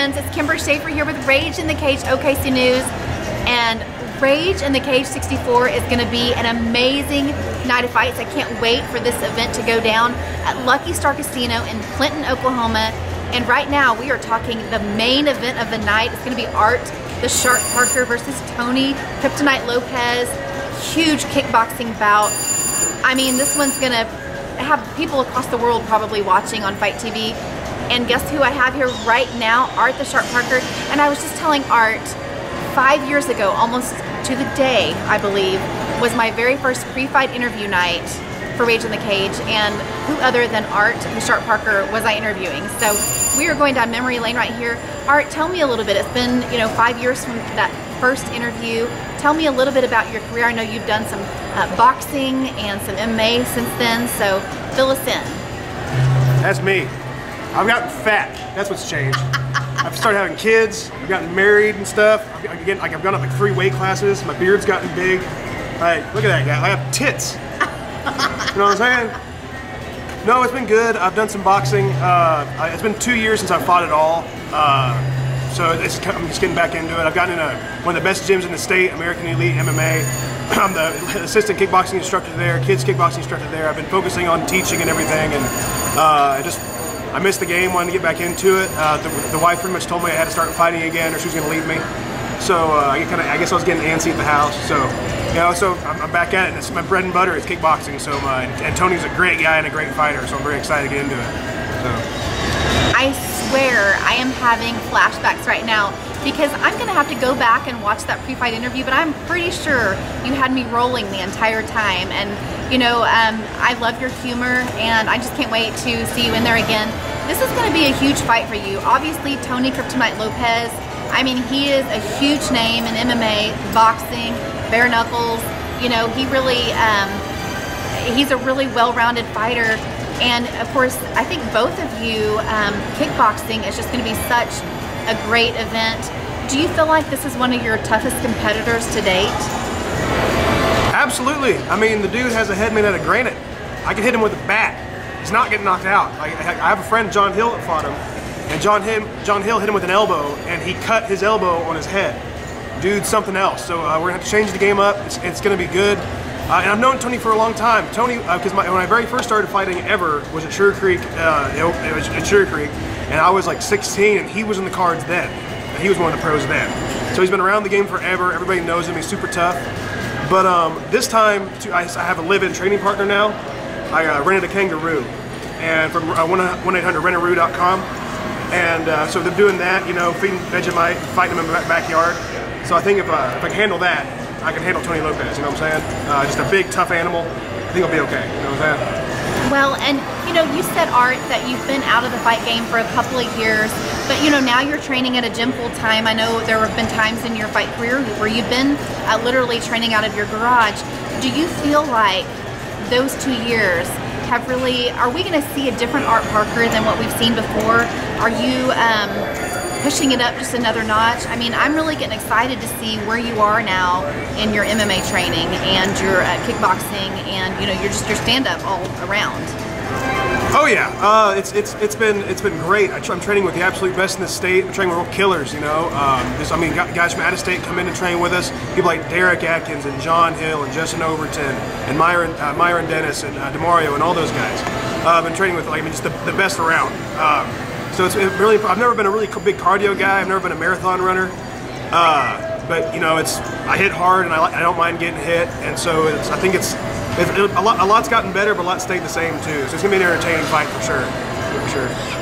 friends, it's Kimber Schaefer here with Rage in the Cage OKC News, and Rage in the Cage 64 is going to be an amazing night of fights. I can't wait for this event to go down at Lucky Star Casino in Clinton, Oklahoma. And right now we are talking the main event of the night. It's going to be Art the Shark Parker versus Tony Kryptonite Lopez. Huge kickboxing bout. I mean, this one's going to have people across the world probably watching on Fight TV. And guess who I have here right now? Art the Shark Parker. And I was just telling Art, 5 years ago, almost to the day, I believe, was my very first pre-fight interview night for Rage in the Cage, and who other than Art the Shark Parker was I interviewing? So we are going down memory lane right here. Art, tell me a little bit. It's been, 5 years from that first interview. Tell me a little bit about your career. I know you've done some boxing and some MMA since then, so fill us in. That's me. I've gotten fat. That's what's changed. I've started having kids. I've gotten married and stuff. I've gone up like 3 weight classes. My beard's gotten big. Look at that guy. I have tits. You know what I'm saying? No, it's been good. I've done some boxing. It's been 2 years since I fought at all. So I'm just getting back into it. I've gotten in one of the best gyms in the state, American Elite MMA. I'm the assistant kickboxing instructor there, kids kickboxing instructor there. I've been focusing on teaching and everything, and I missed the game, wanted to get back into it. The wife pretty much told me I had to start fighting again or she was going to leave me. So I guess I was getting antsy at the house. So so I'm back at it. And it's my bread and butter is kickboxing. So and Tony's a great guy and a great fighter. So I'm very excited to get into it. So. I swear I am having flashbacks right now because I'm going to have to go back and watch that pre-fight interview. But I'm pretty sure you had me rolling the entire time. And I love your humor, and I just can't wait to see you in there again. This is going to be a huge fight for you. Obviously, Tony Kryptonite Lopez, I mean, he is a huge name in MMA, boxing, bare knuckles. He really, he's a really well-rounded fighter. And of course, I think both of you, kickboxing is just going to be such a great event. Do you feel like this is one of your toughest competitors to date? Absolutely. I mean, the dude has a head made out of granite. I can hit him with a bat. He's not getting knocked out. I have a friend, John Hill, that fought him, and John Hill hit him with an elbow, and he cut his elbow on his head. Dude's something else. So we're gonna have to change the game up. It's gonna be good. And I've known Tony for a long time. Tony, because when I very first started fighting ever was at Sugar Creek. It was at Sugar Creek, and I was like 16, and he was in the cards then. He was one of the pros then. So he's been around the game forever. Everybody knows him. He's super tough. But this time, I have a live-in training partner now. I rented a kangaroo, and from 1-800-rentaroo.com. And so they're doing that, feeding Vegemite, fighting him in the backyard. So I think if I can handle that, I can handle Tony Lopez, you know what I'm saying? Just a big, tough animal. I think I'll be okay, you know what I'm saying? Well, and you said, Art, that you've been out of the fight game for a couple of years, but now you're training at a gym full time. I know there have been times in your fight career where you've been literally training out of your garage. Do you feel like those 2 years have really, are we going to see a different Art Parker than what we've seen before? Are you pushing it up just another notch? I mean, I'm really getting excited to see where you are now in your MMA training and your kickboxing and your stand-up all around. Oh yeah, it's been great. I'm training with the absolute best in the state. I'm training with real killers, guys from out of state come in and train with us. People like Derek Atkins and John Hill and Justin Overton and Myron Dennis and DeMario and all those guys. I've been training with just the best around. So I've never been a really big cardio guy. I've never been a marathon runner. But I hit hard and I don't mind getting hit, and so I think a lot's gotten better, but a lot stayed the same too. So it's gonna be an entertaining fight for sure.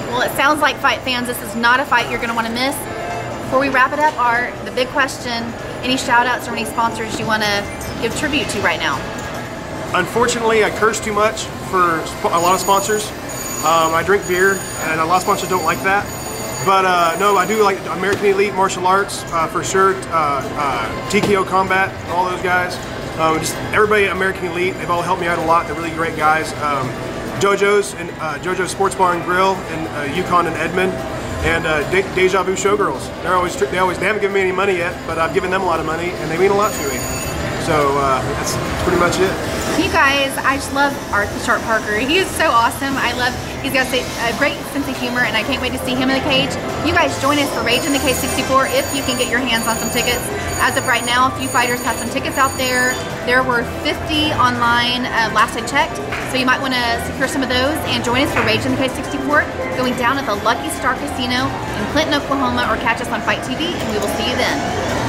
Well, it sounds like, fight fans, this is not a fight you're gonna want to miss. Before we wrap it up, Art, the big question: any shout outs or any sponsors you want to give tribute to right now? Unfortunately, I curse too much for a lot of sponsors. I drink beer, and a lot of sponsors don't like that. But no, I do like American Elite Martial Arts for sure. TKO Combat, all those guys. Just everybody at American Elite, they've all helped me out a lot. They're really great guys. JoJo's and JoJo's Sports Bar and Grill in Yukon and Edmond, and Deja Vu Showgirls. They haven't given me any money yet, but I've given them a lot of money, and they mean a lot to me. So that's pretty much it. You guys, I just love Art the Shark Parker. He is so awesome. He's got a great sense of humor, and I can't wait to see him in the cage. You guys join us for Rage in the Cage 64 if you can get your hands on some tickets. As of right now, a few fighters have some tickets out there. There were 50 online last I checked, so you might want to secure some of those and join us for Rage in the Cage 64 going down at the Lucky Star Casino in Clinton, Oklahoma, or catch us on Fight TV, and we will see you then.